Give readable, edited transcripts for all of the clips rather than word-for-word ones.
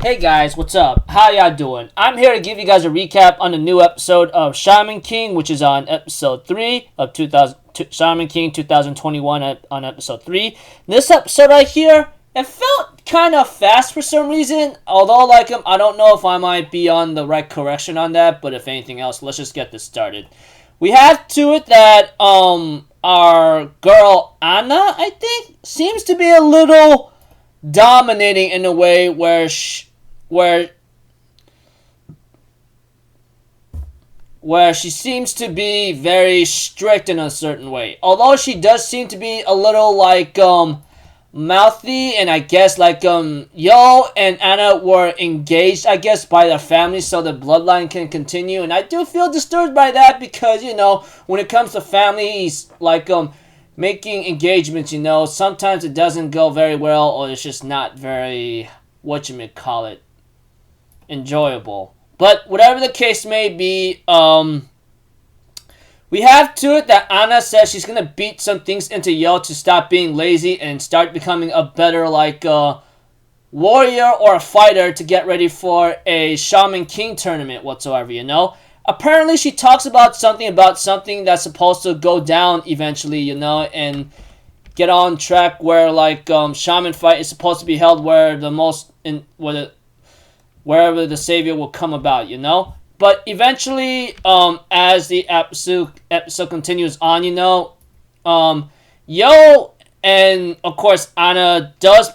Hey guys, what's up? How y'all doing? I'm here to give you guys a recap on the new episode of Shaman King, which is on episode 3 of Shaman King 2021 on episode 3. This episode right here, it felt kind of fast for some reason. Although, I don't know if I might be on the right correction on that, but if anything else, let's just get this started. We have to it that, our girl Anna, I think, seems to be a little dominating in a way where she seems to be very strict in a certain way. Although she does seem to be a little mouthy, and I guess Yo and Anna were engaged, I guess, by their family so the bloodline can continue, and I do feel disturbed by that because, when it comes to families, making engagements, sometimes it doesn't go very well, or it's just not very, enjoyable. But whatever the case may be, we have to it that Anna says she's gonna beat some things into Yo to stop being lazy and start becoming a better warrior or a fighter to get ready for a Shaman King tournament whatsoever. Apparently she talks about something that's supposed to go down eventually, and get on track where Shaman fight is supposed to be held where wherever the savior will come about, But eventually, as the episode continues on, Yo and of course Anna does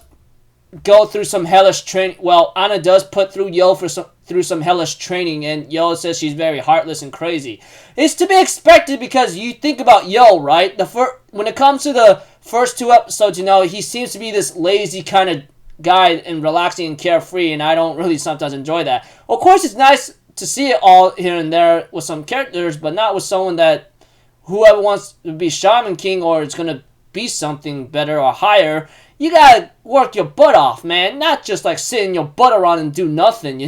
go through some hellish training. Well, Anna does put through Yo through some hellish training, and Yo says she's very heartless and crazy. It's to be expected because you think about Yo, right? When it comes to the first two episodes, he seems to be this lazy kind of guy and relaxing and carefree, and I don't really sometimes enjoy that. Of course, it's nice to see it all here and there with some characters, but not with someone that whoever wants to be Shaman King or it's gonna be something better or higher. You gotta work your butt off, man. Not just sitting your butt around and do nothing,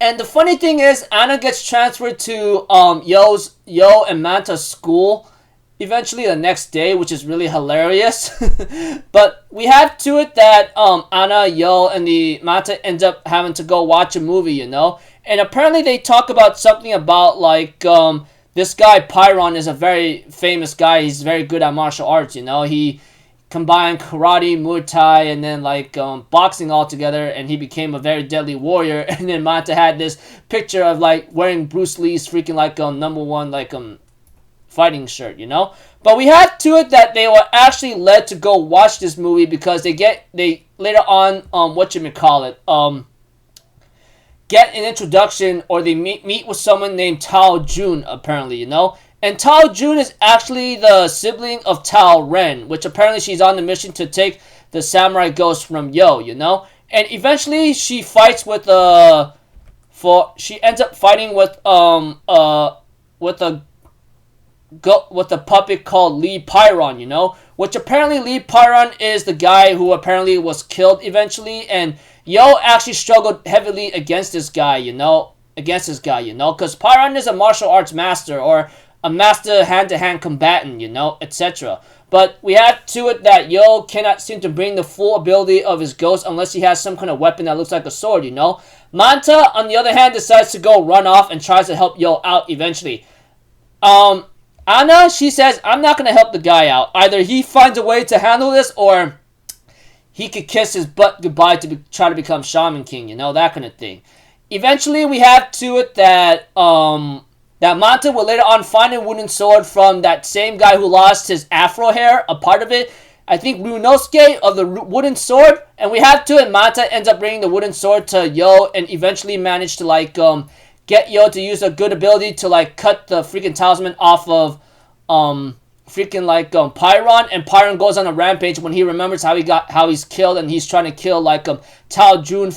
And the funny thing is, Anna gets transferred to Yo and Manta's school eventually the next day, which is really hilarious. But we have to it that Anna, Yo, and the Manta ends up having to go watch a movie, And apparently they talk about something about this guy Pyron is a very famous guy. He's very good at martial arts, He combined karate, Muay Thai, and then boxing all together, and he became a very deadly warrior. And then Manta had this picture of wearing Bruce Lee's freaking number one fighting shirt, But we have to it that they were actually led to go watch this movie because they later on get an introduction, or they meet with someone named Tao Jun, apparently, And Tao Jun is actually the sibling of Tao Ren, which apparently she's on the mission to take the samurai ghost from Yo, And eventually she fights with she ends up fighting with a puppet called Lee Pyron, Which apparently Lee Pyron is the guy who apparently was killed eventually, and Yo actually struggled heavily against this guy, Because Pyron is a martial arts master, or a master hand-to-hand combatant, etc. But we have to it that Yo cannot seem to bring the full ability of his ghost unless he has some kind of weapon that looks like a sword, Manta, on the other hand, decides to go run off and tries to help Yo out eventually. Anna, she says, I'm not going to help the guy out. Either he finds a way to handle this, or he could kiss his butt goodbye to try to become Shaman King, that kind of thing. Eventually, we have to it that Manta will later on find a wooden sword from that same guy who lost his afro hair, a part of it. I think Ryunosuke of the wooden sword. And we have to it, Manta ends up bringing the wooden sword to Yo and eventually managed to get Yo to use a good ability to cut the freaking talisman off of Pyron, and Pyron goes on a rampage when he remembers how he's killed, and he's trying to kill Tao Jun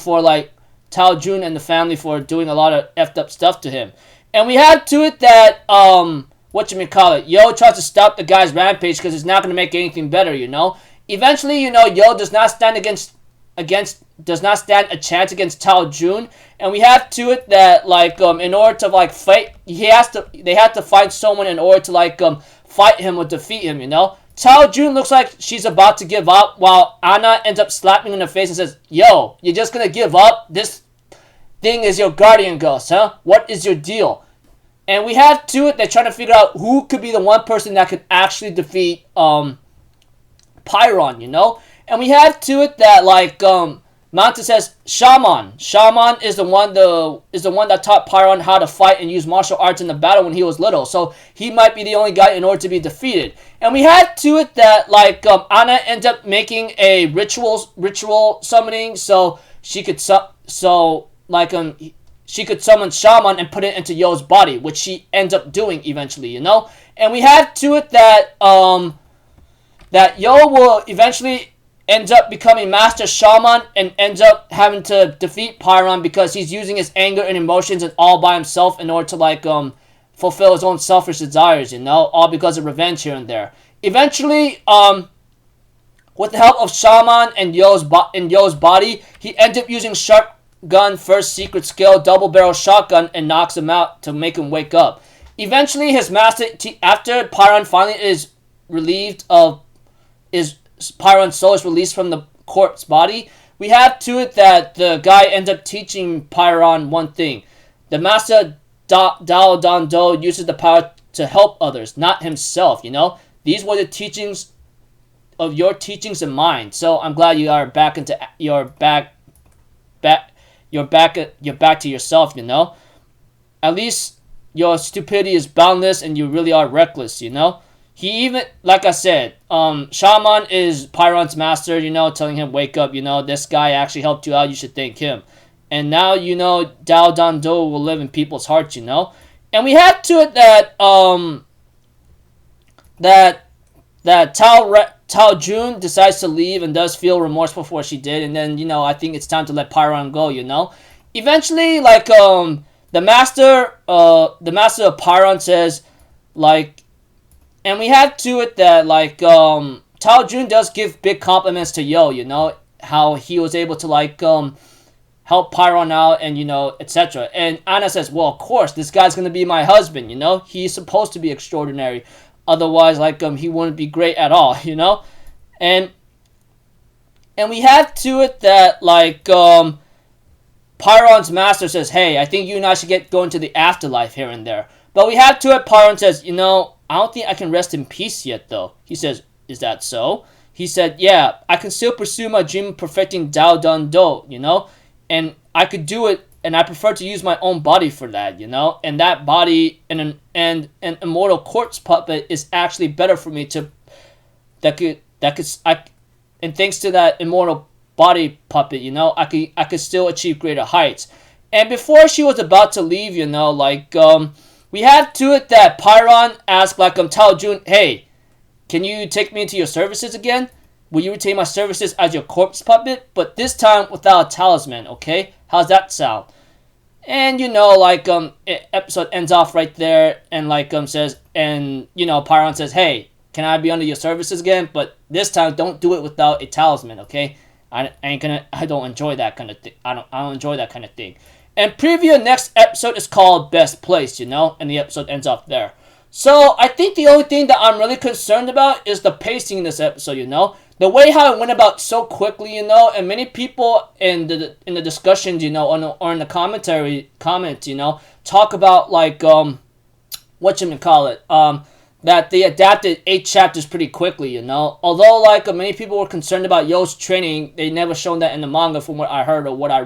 Tao Jun and the family for doing a lot of effed up stuff to him. And we have to it that Yo tries to stop the guy's rampage because it's not going to make anything better, Eventually, Yo does not stand a chance against Tao Jun, and we have to it that in order to fight, they have to find someone in order to fight him or defeat him, Tao Jun looks like she's about to give up, while Anna ends up slapping in her face and says, "Yo, you're just gonna give up? This thing is your guardian ghost, huh? What is your deal?" And we have to it, they're trying to figure out who could be the one person that could actually defeat Pyron, you know? And we have to it that like Manta says Shaman. Shaman is the one that taught Pyron how to fight and use martial arts in the battle when he was little. So he might be the only guy in order to be defeated. And we had to it that like Anna ends up making a ritual summoning so she could she could summon Shaman and put it into Yo's body, which she ends up doing eventually, you know? And we had to it that that Yo will eventually ends up becoming Master Shaman and ends up having to defeat Pyron because he's using his anger and emotions and all by himself in order to like fulfill his own selfish desires, you know, all because of revenge here and there. Eventually, with the help of Shaman and Yo's body, he ends up using Shotgun first secret skill, double barrel shotgun, and knocks him out to make him wake up. Eventually, his master, after Pyron finally is relieved of Pyron's soul is released from the corpse body, we have to it that the guy ends up teaching Pyron one thing. The master Dao Dan Do uses the power to help others, not himself, you know? These were the teachings of your teachings and mine. So I'm glad you are back to yourself, you know? At least your stupidity is boundless and you really are reckless, you know? He even, like I said, Shaman is Pyron's master, you know, telling him, wake up, you know, this guy actually helped you out, you should thank him. And now, you know, Dao Dan Do will live in people's hearts, you know. And we had to it that Tao Jun decides to leave and does feel remorseful for what she did. And then, you know, I think it's time to let Pyron go, you know. Eventually, like, the master of Pyron says, like, and we have to it that, like, Tao Jun does give big compliments to Yo, you know, how he was able to, like, help Pyron out and, you know, etc. And Anna says, well, of course, this guy's going to be my husband, you know. He's supposed to be extraordinary. Otherwise, like, he wouldn't be great at all, you know. And we have to it that, like, Pyron's master says, hey, I think you and I should go into the afterlife here and there. But we have to it, Pyron says, you know, I don't think I can rest in peace yet, though. He says, is that so? He said, yeah, I can still pursue my dream of perfecting Dao Dan Do, you know? And I could do it, and I prefer to use my own body for that, you know? And that body and an immortal corpse puppet is actually better for me and thanks to that immortal body puppet, you know, I could still achieve greater heights. And before she was about to leave, you know, like, we had to it that Pyron asked, like, Tao Jun, hey, can you take me into your services again? Will you retain my services as your corpse puppet? But this time without a talisman, okay? How's that sound? And, you know, like, episode ends off right there, and, like, says, and, you know, Pyron says, hey, can I be under your services again? But this time, don't do it without a talisman, okay? I don't enjoy that kind of thing. I don't enjoy that kind of thing. And preview next episode is called Best Place, you know? And the episode ends off there. So, I think the only thing that I'm really concerned about is the pacing in this episode, you know? The way how it went about so quickly, you know? And many people in the discussions, you know, or in the comments, you know, talk about, like, that they adapted 8 chapters pretty quickly, you know? Although, like, many people were concerned about Yo's training, they never shown that in the manga from what I heard or what I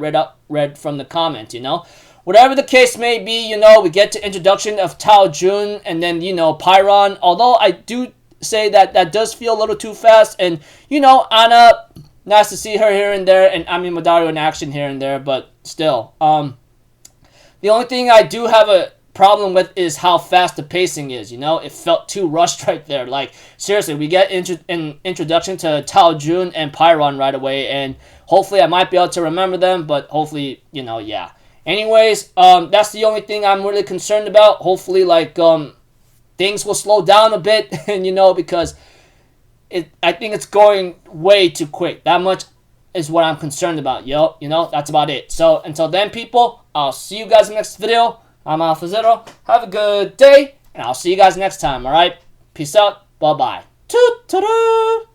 read from the comments, you know? Whatever the case may be, you know, we get to introduction of Tao Jun and then, you know, Pyron. Although I do say that does feel a little too fast. And, you know, Anna, nice to see her here and there. And Ami Madara in action here and there. But still, the only thing I do have a problem with is how fast the pacing is, you know? It felt too rushed right there. Like, seriously, we get an introduction to Tao Jun and Pyron right away. And hopefully I might be able to remember them. But hopefully, you know, yeah. Anyways, that's the only thing I'm really concerned about. Hopefully, like, things will slow down a bit, and, you know, because I think it's going way too quick. That much is what I'm concerned about, yo. You know, that's about it. So, until then, people, I'll see you guys in the next video. I'm Alpha Zero. Have a good day, and I'll see you guys next time, alright? Peace out. Bye-bye. Toot-toot-toot.